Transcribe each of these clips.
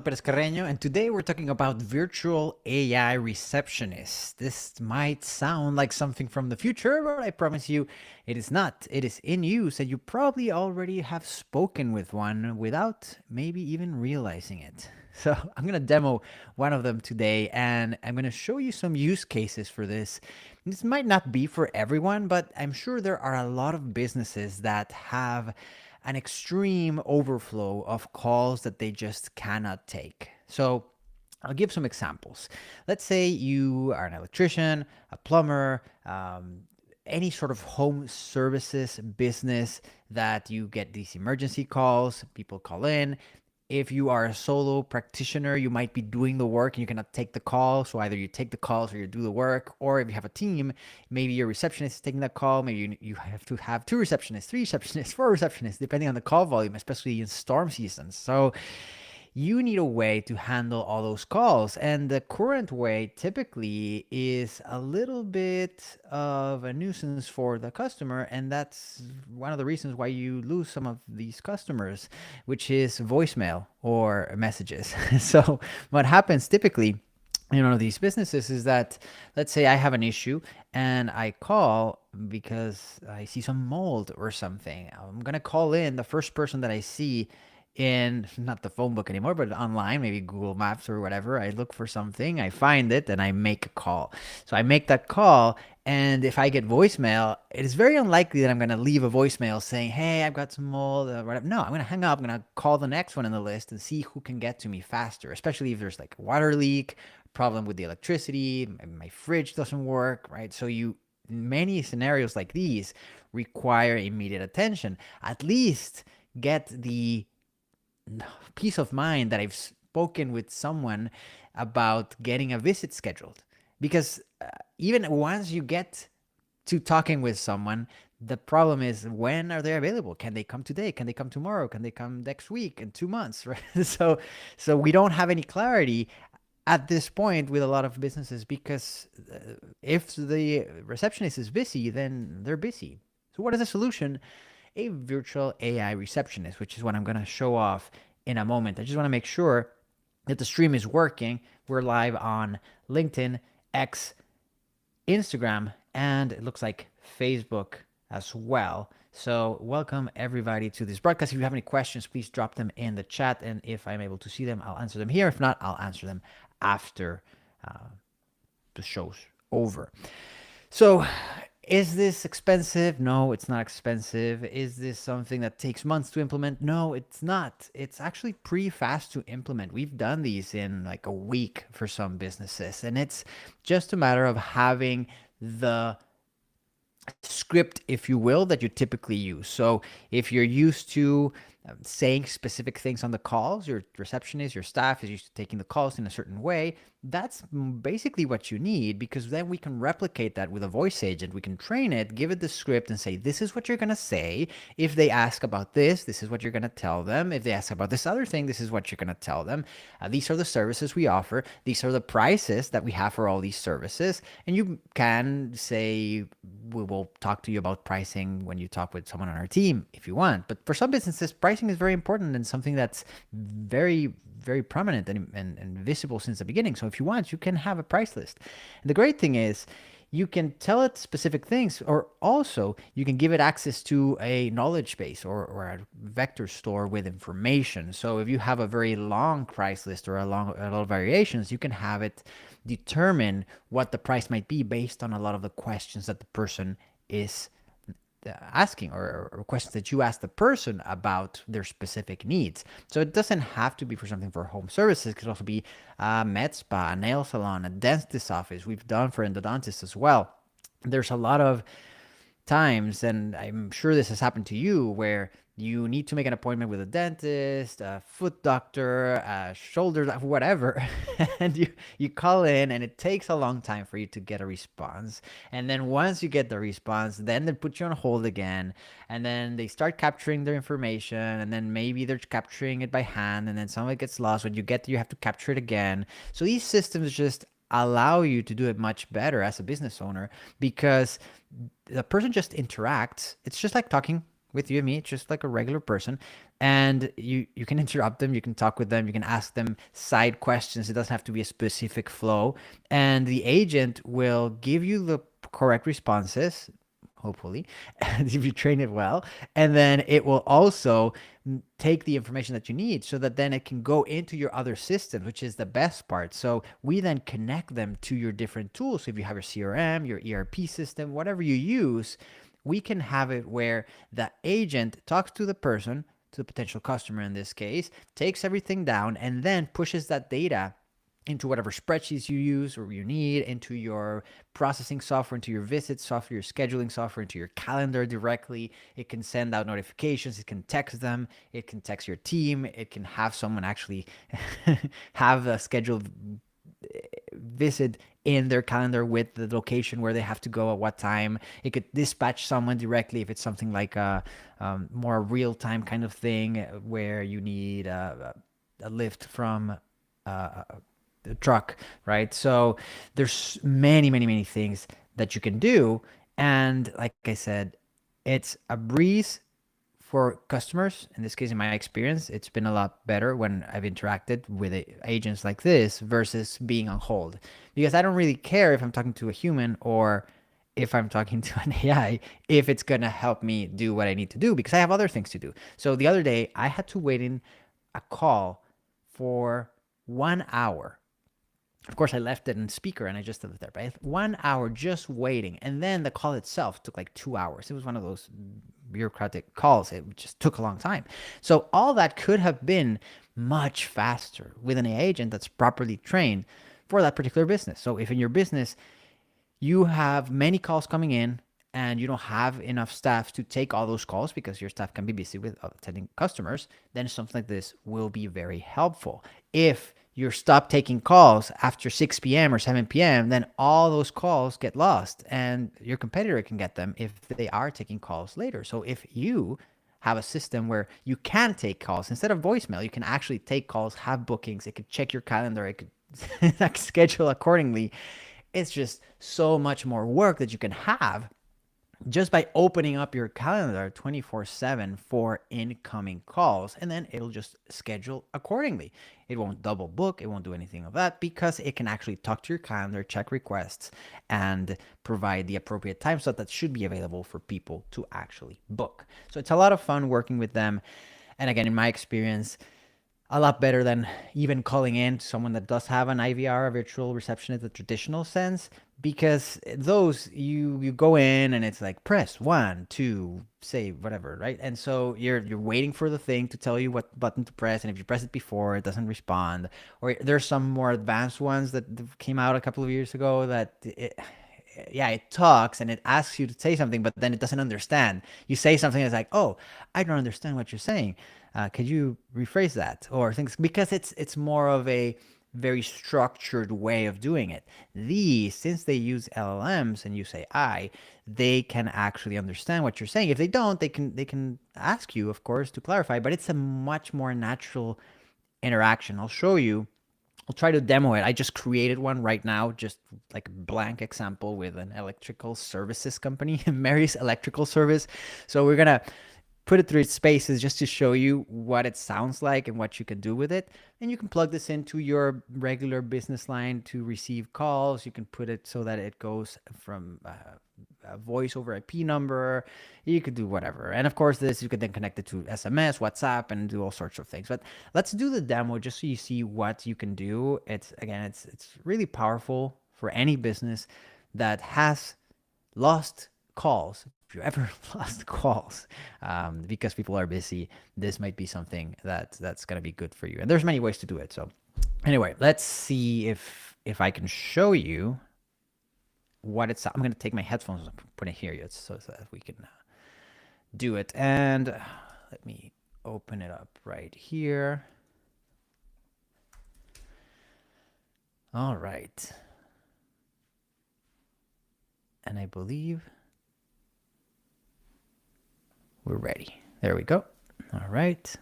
Perez-Carreno, and today we're talking about virtual AI receptionists. This might sound like something from the future, but I promise you it is not. It is in use, and you probably already have spoken with one without maybe even realizing it. So, I'm going to demo one of them today, and I'm going to show you some use cases for this. This might not be for everyone, but I'm sure there are a lot of businesses that have an extreme overflow of calls that they just cannot take. So I'll give some examples. Let's say you are an electrician, a plumber, any sort of home services business that you get these emergency calls, people call in. If you are a solo practitioner, you might be doing the work and you cannot take the call. So either you take the calls or you do the work. Or if you have a team, maybe your receptionist is taking that call. Maybe you have to have two receptionists, three receptionists, four receptionists, depending on the call volume, especially in storm seasons. So you need a way to handle all those calls. And the current way typically is a little bit of a nuisance for the customer. And that's one of the reasons why you lose some of these customers, which is voicemail or messages. So what happens typically, these businesses is that, let's say I have an issue and I call because I see some mold or something. I'm going to call in the first person that I see in not the phone book anymore, but online, maybe Google Maps or whatever. I look for something, I find it, and I make a call. So I make that call, and if I get voicemail, it is very unlikely that I'm going to leave a voicemail saying, "Hey, I've got some mold." Whatever. No, I'm going to hang up. I'm going to call the next one in the list and see who can get to me faster, especially if there's like a water leak, problem with the electricity, my fridge doesn't work, right? So many scenarios like these require immediate attention. At least get the peace of mind that I've spoken with someone about getting a visit scheduled. Because even once you get to talking with someone, the problem is, when are they available? Can they come today? Can they come tomorrow? Can they come next week, in 2 months? Right? So we don't have any clarity at this point with a lot of businesses, because if the receptionist is busy, then they're busy. So what is the solution? A virtual AI receptionist, which is what I'm going to show off in a moment. I just want to make sure that the stream is working. We're live on LinkedIn, X, Instagram, and it looks like Facebook as well. So welcome everybody to this broadcast. If you have any questions, please drop them in the chat, and if I'm able to see them, I'll answer them here. If not, I'll answer them after the show's over. So is this expensive? No, it's not expensive. Is this something that takes months to implement? No, it's not. It's actually pretty fast to implement. We've done these in like a week for some businesses, and it's just a matter of having the script, if you will, that you typically use. So if you're used to saying specific things on the calls, your receptionist, your staff is used to taking the calls in a certain way, that's basically what you need, because then we can replicate that with a voice agent. We can train it, give it the script, and say, this is what you're going to say. If they ask about this is what you're going to tell them. If they ask about this other thing, this is what you're going to tell them. These are the services we offer. These are the prices that we have for all these services. And you can say, we will talk to you about pricing when you talk with someone on our team if you want. But for some businesses, pricing is very important and something that's very, very prominent and visible since the beginning. So if you want, you can have a price list. And the great thing is, you can tell it specific things, or also you can give it access to a knowledge base or a vector store with information. So if you have a very long price list or a lot of variations, you can have it determine what the price might be based on a lot of the questions that the person is asking, or questions that you ask the person about their specific needs. So it doesn't have to be for something for home services. It could also be a med spa, a nail salon, a dentist's office. We've done for endodontists as well. There's a lot of times, and I'm sure this has happened to you, where you need to make an appointment with a dentist, a foot doctor, a shoulder, whatever, and you call in, and it takes a long time for you to get a response. And then once you get the response, then they put you on hold again, and then they start capturing their information, and then maybe they're capturing it by hand, and then some of it gets lost. When you get there, you have to capture it again. So these systems just allow you to do it much better as a business owner, because the person just interacts. It's just like talking with you and me, just like a regular person, and you can interrupt them, you can talk with them, you can ask them side questions. It doesn't have to be a specific flow, and the agent will give you the correct responses, hopefully, if you train it well, and then it will also take the information that you need so that then it can go into your other systems, which is the best part. So we then connect them to your different tools. So if you have your CRM, your ERP system, whatever you use, we can have it where the agent talks to the person, to the potential customer in this case, takes everything down, and then pushes that data into whatever spreadsheets you use or you need, into your processing software, into your visit software, your scheduling software, into your calendar directly. It can send out notifications, it can text them, it can text your team, it can have someone actually have a scheduled visit in their calendar with the location where they have to go at what time. It could dispatch someone directly if it's something like a more real time kind of thing where you need a lift from the truck, right? So there's many things that you can do. And like I said, it's a breeze for customers. In this case, in my experience, it's been a lot better when I've interacted with agents like this versus being on hold, because I don't really care if I'm talking to a human or if I'm talking to an AI, if it's gonna help me do what I need to do, because I have other things to do. So the other day I had to wait in a call for 1 hour. Of course, I left it in speaker and I just left it there. But I had 1 hour just waiting, and then the call itself took like 2 hours. It was one of those bureaucratic calls. It just took a long time. So all that could have been much faster with an AI agent that's properly trained for that particular business. So if in your business you have many calls coming in and you don't have enough staff to take all those calls because your staff can be busy with attending customers, then something like this will be very helpful. If you stop taking calls after 6 p.m. or 7 p.m., then all those calls get lost and your competitor can get them if they are taking calls later. So if you have a system where you can take calls instead of voicemail, you can actually take calls, have bookings, it could check your calendar, it could schedule accordingly. It's just so much more work that you can have just by opening up your calendar 24/7 for incoming calls, and then it'll just schedule accordingly. It won't double book, it won't do anything of that, because it can actually talk to your calendar, check requests, and provide the appropriate time slot that should be available for people to actually book. So it's a lot of fun working with them. And again, in my experience, a lot better than even calling in someone that does have an IVR, a virtual receptionist, the traditional sense, because those you go in and it's like press 1, 2, say whatever, right? And so you're waiting for the thing to tell you what button to press, and if you press it before, it doesn't respond. Or there's some more advanced ones that came out a couple of years ago that yeah, it talks and it asks you to say something, but then it doesn't understand. You say something that's like, "Oh, I don't understand what you're saying. Could you rephrase that?" Or things, because it's more of a very structured way of doing it. These, since they use LLMs and use AI, they can actually understand what you're saying. If they don't, they can ask you, of course, to clarify. But it's a much more natural interaction. I'll show you. I'll try to demo it. I just created one right now, just like a blank example with an electrical services company, Mary's Electrical Service. So we're gonna put it through its spaces just to show you what it sounds like and what you can do with it. And you can plug this into your regular business line to receive calls. You can put it so that it goes from a voice over IP number. You could do whatever. And of course, this you could then connect it to SMS, WhatsApp, and do all sorts of things. But let's do the demo just so you see what you can do. It's really powerful for any business that has lost calls. If you ever lost calls because people are busy, this might be something that's going to be good for you. And there's many ways to do it. So anyway, let's see if I can show you what it's. I'm going to take my headphones and put it here so that we can do it. And let me open it up right here. All right. And I believe we're ready. There we go. All right.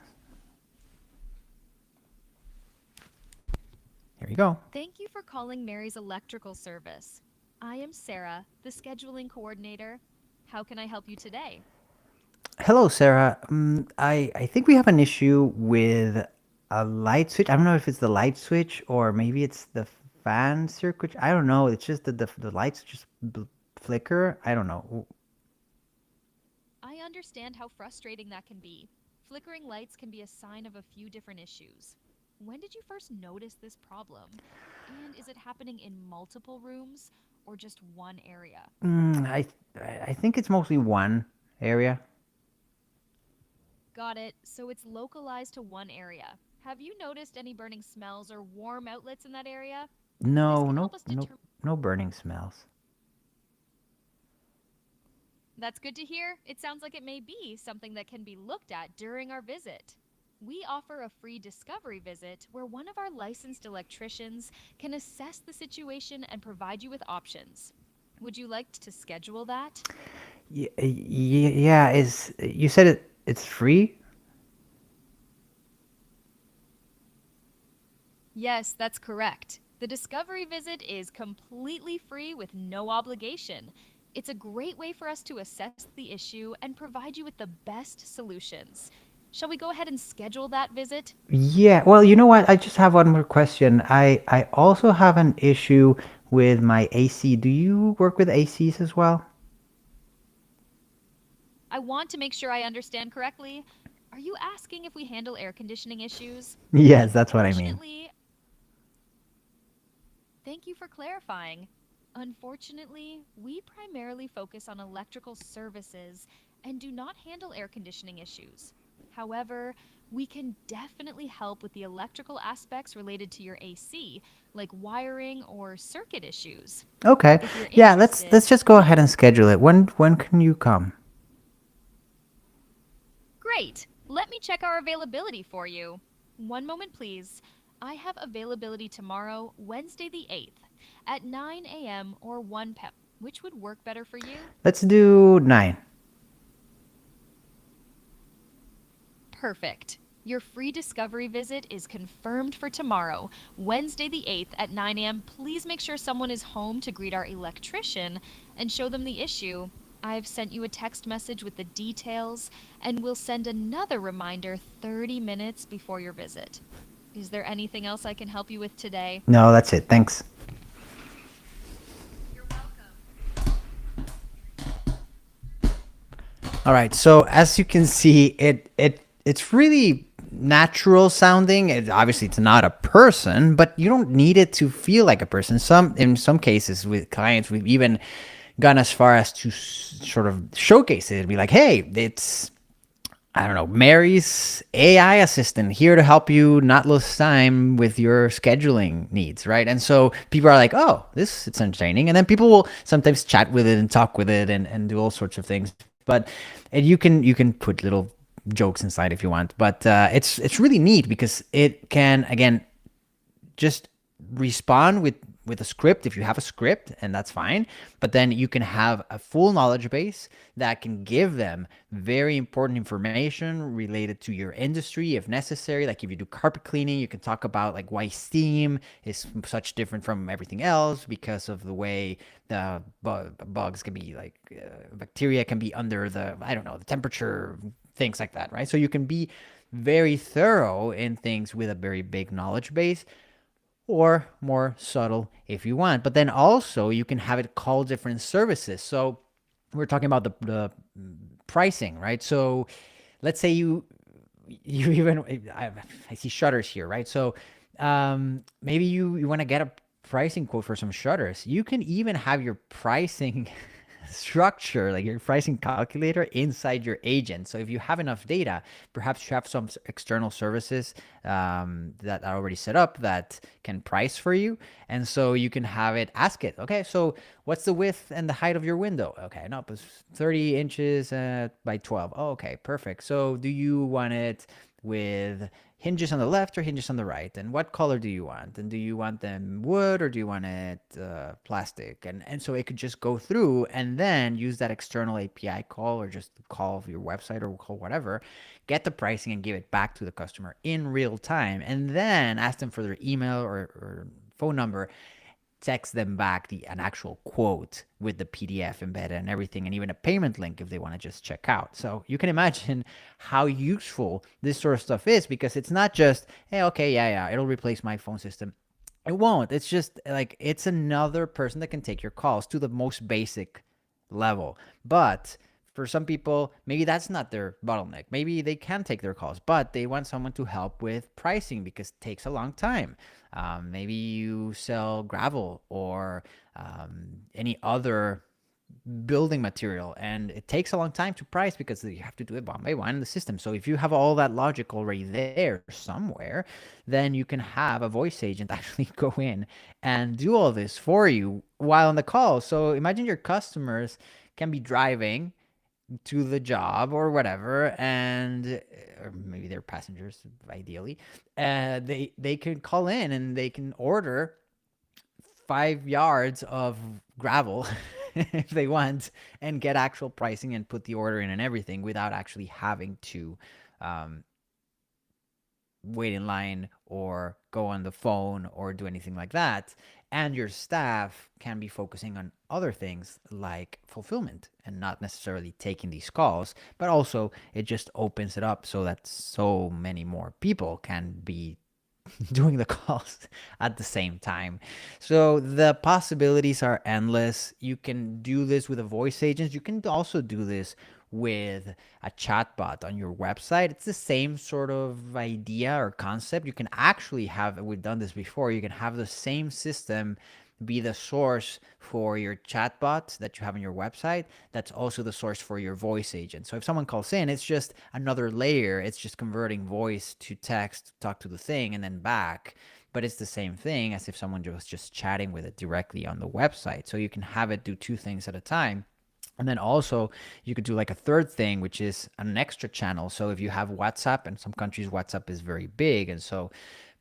Here we go. Thank you for calling Mary's Electrical Service. I am Sarah, the scheduling coordinator. How can I help you today? Hello, Sarah. I think we have an issue with a light switch. I don't know if it's the light switch or maybe it's the fan circuit. I don't know. It's just that the lights just flicker. I don't know. I understand how frustrating that can be. Flickering lights can be a sign of a few different issues. When did you first notice this problem? And is it happening in multiple rooms or just one area? Mm, I I think it's mostly one area. Got it. So it's localized to one area. Have you noticed any burning smells or warm outlets in that area? This No, can no, help us no, determine. no burning smells. That's good to hear. It sounds like it may be something that can be looked at during our visit. We offer a free discovery visit where one of our licensed electricians can assess the situation and provide you with options. Would you like to schedule that? Yeah. Is you said it's free? Yes, that's correct. The discovery visit is completely free with no obligation. It's a great way for us to assess the issue and provide you with the best solutions. Shall we go ahead and schedule that visit? Yeah, well, you know what? I just have one more question. I also have an issue with my AC. Do you work with ACs as well? I want to make sure I understand correctly. Are you asking if we handle air conditioning issues? Yes, that's what I mean. Unfortunately, thank you for clarifying. Unfortunately, we primarily focus on electrical services and do not handle air conditioning issues. However, we can definitely help with the electrical aspects related to your AC, like wiring or circuit issues. Okay. If you're Yeah, let's interested, just go we ahead and schedule it. When can you come? Great! Let me check our availability for you. One moment, please. I have availability tomorrow, Wednesday the 8th, at 9 a.m. or 1 p.m. Which would work better for you? Let's do 9. Perfect. Your free discovery visit is confirmed for tomorrow, Wednesday the 8th at 9 a.m. Please make sure someone is home to greet our electrician and show them the issue. I've sent you a text message with the details and will send another reminder 30 minutes before your visit. Is there anything else I can help you with today? No, that's it. Thanks. You're welcome. All right. So as you can see, it's really natural sounding. Obviously, it's not a person, but you don't need it to feel like a person. In some cases with clients, we've even gone as far as to sort of showcase it and be like, "Hey, it's I don't know, Mary's AI assistant here to help you not lose time with your scheduling needs, right?" And so people are like, "Oh, this it's entertaining," and then people will sometimes chat with it and talk with it and do all sorts of things. But you can put little jokes inside if you want, but it's really neat because it can again just respond with a script if you have a script, and that's fine. But then you can have a full knowledge base that can give them very important information related to your industry if necessary. Like if you do carpet cleaning, you can talk about like why steam is such different from everything else because of the way the bugs can be like bacteria can be under the I don't know the temperature, things like that, right? So you can be very thorough in things with a very big knowledge base, or more subtle if you want. But then also you can have it call different services. So we're talking about the pricing, right? So let's say you even I see shutters here, right? So maybe you want to get a pricing quote for some shutters. You can even have your pricing structure, like your pricing calculator, inside your agent. So if you have enough data, perhaps you have some external services that are already set up that can price for you. And so you can have it ask it, okay, so what's the width and the height of your window? Okay, no, it's 30 inches by 12. Oh, okay, perfect. So do you want it with hinges on the left or hinges on the right, and what color do you want, and do you want them wood or do you want it plastic, and so it could just go through and then use that external API call or just call your website or call whatever, get the pricing and give it back to the customer in real time, and then ask them for their email or phone number. text them back an actual quote with the PDF embedded and everything, and even a payment link if they want to just check out. So you can imagine how useful this sort of stuff is, because it's not just, hey, okay, yeah, it'll replace my phone system. It won't. It's just like it's another person that can take your calls to the most basic level. But for some people, maybe that's not their bottleneck. Maybe they can take their calls, but they want someone to help with pricing because it takes a long time. Maybe you sell gravel or any other building material, and it takes a long time to price because you have to do it one by one in the system. So if you have all that logic already there somewhere, then you can have a voice agent actually go in and do all this for you while on the call. So imagine your customers can be driving to the job or whatever, and or maybe they're passengers ideally. They can call in and they can order 5 yards of gravel if they want, and get actual pricing and put the order in and everything without actually having to um, wait in line or go on the phone or do anything like that. And your staff can be focusing on other things like fulfillment and not necessarily taking these calls, but also it just opens it up so that so many more people can be doing the calls at the same time. So the possibilities are endless. You can do this with a voice agent. You can also do this with a chatbot on your website. It's the same sort of idea or concept. You can actually have, we've done this before, you can have the same system be the source for your chatbot that you have on your website. That's also the source for your voice agent. So if someone calls in, it's just another layer. It's just converting voice to text, talk to the thing, and then back. But it's the same thing as if someone was just chatting with it directly on the website. So you can have it do two things at a time. And then also you could do like a third thing, which is an extra channel. So if you have WhatsApp, in some countries WhatsApp is very big, and so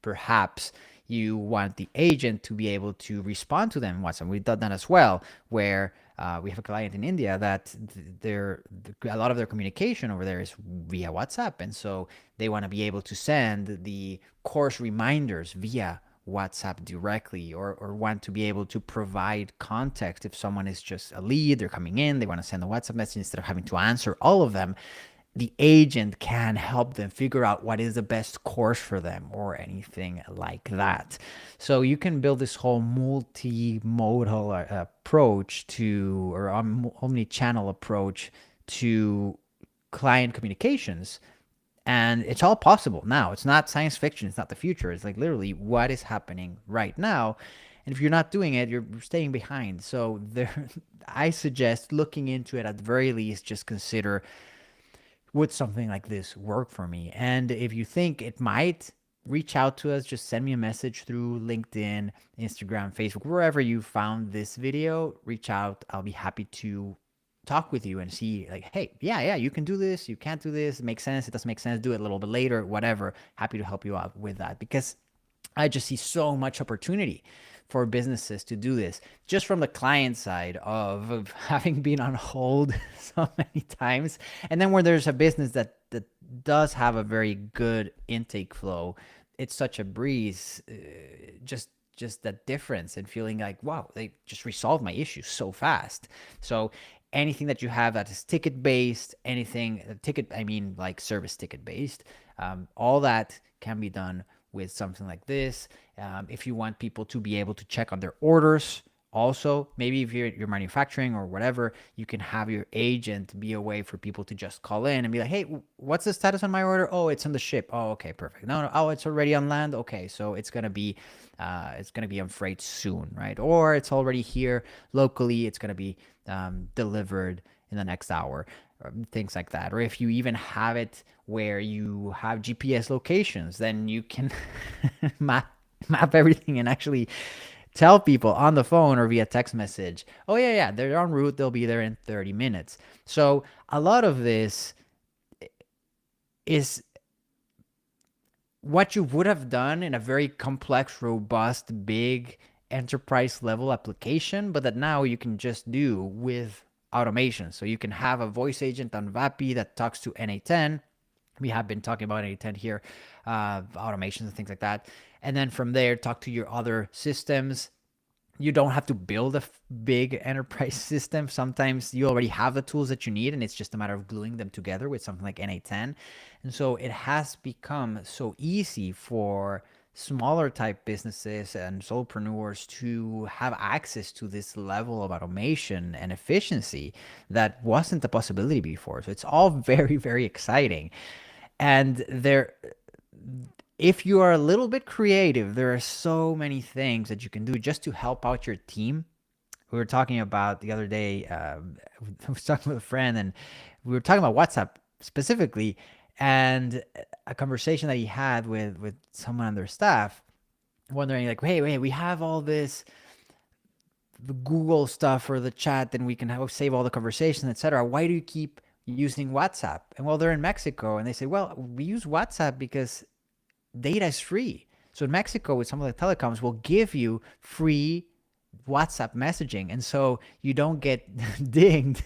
perhaps you want the agent to be able to respond to them in WhatsApp. We've done that as well, where we have a client in India that a lot of their communication over there is via WhatsApp, and so they want to be able to send the course reminders via WhatsApp directly, or want to be able to provide context if someone is just a lead, they're coming in, they want to send a WhatsApp message instead of having to answer all of them. The agent can help them figure out what is the best course for them or anything like that. So you can build this whole multimodal approach to, or omni-channel approach to client communications. And it's all possible now. It's not science fiction. It's not the future. It's like literally what is happening right now. And if you're not doing it, you're staying behind. So there, I suggest looking into it at the very least. Just consider, would something like this work for me? And if you think it might, reach out to us. Just send me a message through LinkedIn, Instagram, Facebook, wherever you found this video. Reach out. I'll be happy to talk with you and see, like, hey, yeah, you can do this, you can't do this, it makes sense, it doesn't make sense, do it a little bit later, whatever. Happy to help you out with that, because I just see so much opportunity for businesses to do this, just from the client side of having been on hold so many times. And then when there's a business that does have a very good intake flow, it's such a breeze. Just that difference and feeling like, wow, they just resolved my issue so fast. So anything that you have that is ticket based, anything ticket, I mean like service ticket based, all that can be done with something like this. If you want people to be able to check on their orders, also maybe if you're manufacturing or whatever, you can have your agent be a way for people to just call in and be like, hey, what's the status on my order? Oh, it's on the ship. Oh, okay, perfect. No, oh, it's already on land. Okay, so it's gonna be on freight soon, right? Or it's already here locally, it's gonna be delivered in the next hour, or things like that. Or if you even have it where you have GPS locations, then you can map everything and actually tell people on the phone or via text message, oh yeah, they're en route, they'll be there in 30 minutes. So a lot of this is what you would have done in a very complex, robust, big enterprise level application, but that now you can just do with automation. So you can have a voice agent on VAPI that talks to NA10. We have been talking about NA10 here, automations and things like that. And then from there, talk to your other systems, you don't have to build a big enterprise system. Sometimes you already have the tools that you need, and it's just a matter of gluing them together with something like NA10. And so it has become so easy for smaller type businesses and solopreneurs to have access to this level of automation and efficiency that wasn't a possibility before. So it's all very, very exciting. And there, if you are a little bit creative, there are so many things that you can do just to help out your team. We were talking about the other day, I was talking with a friend, and we were talking about WhatsApp specifically, and a conversation that he had with someone on their staff, wondering like, hey, we have all this the Google stuff or the chat, and we can save all the conversations, etc. Why do you keep using WhatsApp? And well, they're in Mexico, and they say, well, we use WhatsApp because data is free. So in Mexico, with some of the telecoms, will give you free WhatsApp messaging. And so you don't get dinged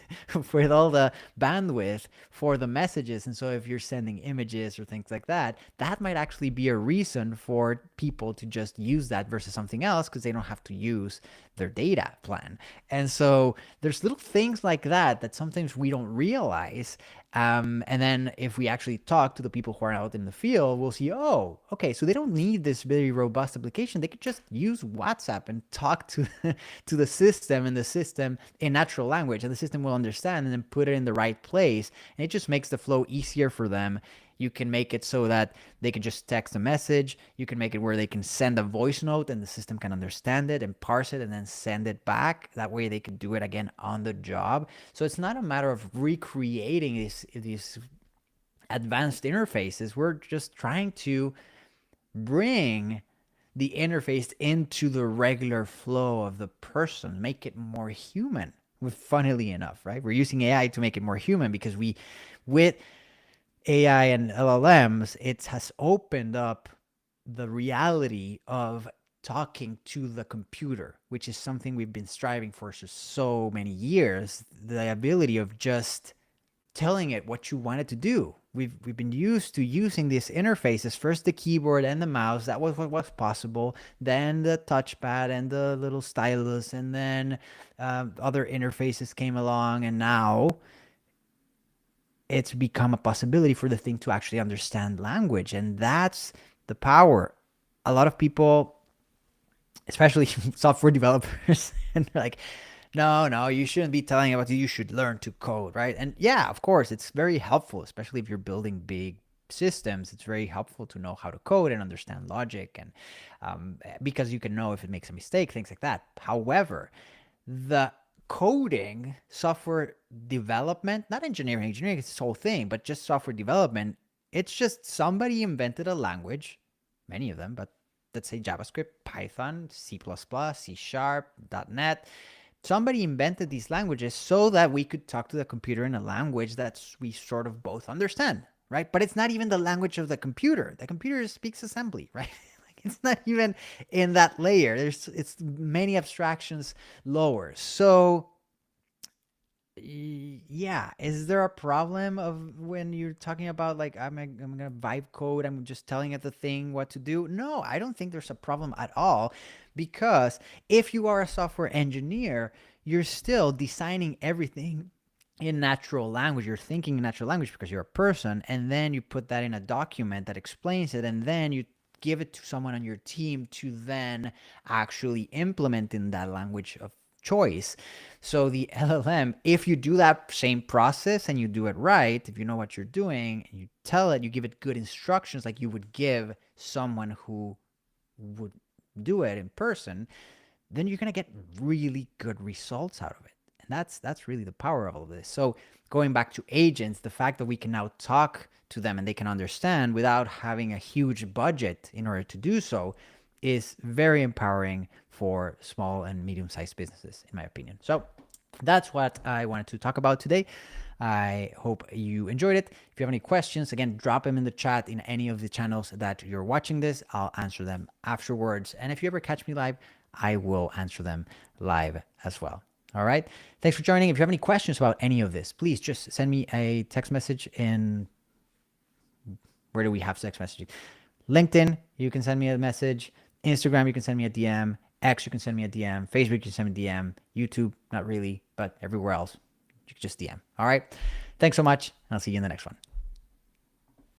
with all the bandwidth for the messages. And so if you're sending images or things like that, that might actually be a reason for people to just use that versus something else because they don't have to use their data plan. And so there's little things like that that sometimes we don't realize. And then if we actually talk to the people who are out in the field, we'll see, oh, okay, so they don't need this very robust application. They could just use WhatsApp and talk to to the system, and the system in natural language, and the system will understand and then put it in the right place. And it just makes the flow easier for them. You can make it so that they can just text a message. You can make it where they can send a voice note and the system can understand it and parse it and then send it back. That way they can do it again on the job. So it's not a matter of recreating these advanced interfaces. We're just trying to bring the interface into the regular flow of the person, make it more human. Funnily enough, right? We're using AI to make it more human because with AI and LLMs, it has opened up the reality of talking to the computer, which is something we've been striving for so many years. The ability of just telling it what you want it to do. We've been used to using these interfaces, first the keyboard and the mouse. That was what was possible. Then the touchpad and the little stylus, and then other interfaces came along, and now it's become a possibility for the thing to actually understand language. And that's the power. A lot of people, especially software developers, and they're like, no, you shouldn't be telling about it. You should learn to code, right? And yeah, of course, it's very helpful, especially if you're building big systems. It's very helpful to know how to code and understand logic, and because you can know if it makes a mistake, things like that. However, the coding, software development, not engineering is this whole thing, but just software development, it's just somebody invented a language, many of them, but let's say JavaScript, Python, C++, C#, .NET. Somebody invented these languages so that we could talk to the computer in a language that we sort of both understand, right? But it's not even the language of the computer. The computer speaks assembly, right? It's not even in that layer. It's many abstractions lower. So yeah, is there a problem of when you're talking about like I'm gonna vibe code, I'm just telling it the thing what to do? No, I don't think there's a problem at all, because if you are a software engineer, you're still designing everything in natural language. You're thinking in natural language because you're a person, and then you put that in a document that explains it, and then you give it to someone on your team to then actually implement in that language of choice. So the LLM, if you do that same process and you do it right, if you know what you're doing and you tell it, you give it good instructions like you would give someone who would do it in person, then you're going to get really good results out of it. And that's really the power of all of this. So going back to agents, the fact that we can now talk to them and they can understand without having a huge budget in order to do so is very empowering for small and medium-sized businesses, in my opinion. So that's what I wanted to talk about today. I hope you enjoyed it. If you have any questions, again, drop them in the chat in any of the channels that you're watching this. I'll answer them afterwards. And if you ever catch me live, I will answer them live as well. All right. Thanks for joining. If you have any questions about any of this, please just send me a text message in, where do we have text messaging? LinkedIn, you can send me a message. Instagram, you can send me a DM. X, you can send me a DM. Facebook, you can send me a DM. YouTube, not really, but everywhere else, you can just DM. All right. Thanks so much. I'll see you in the next one.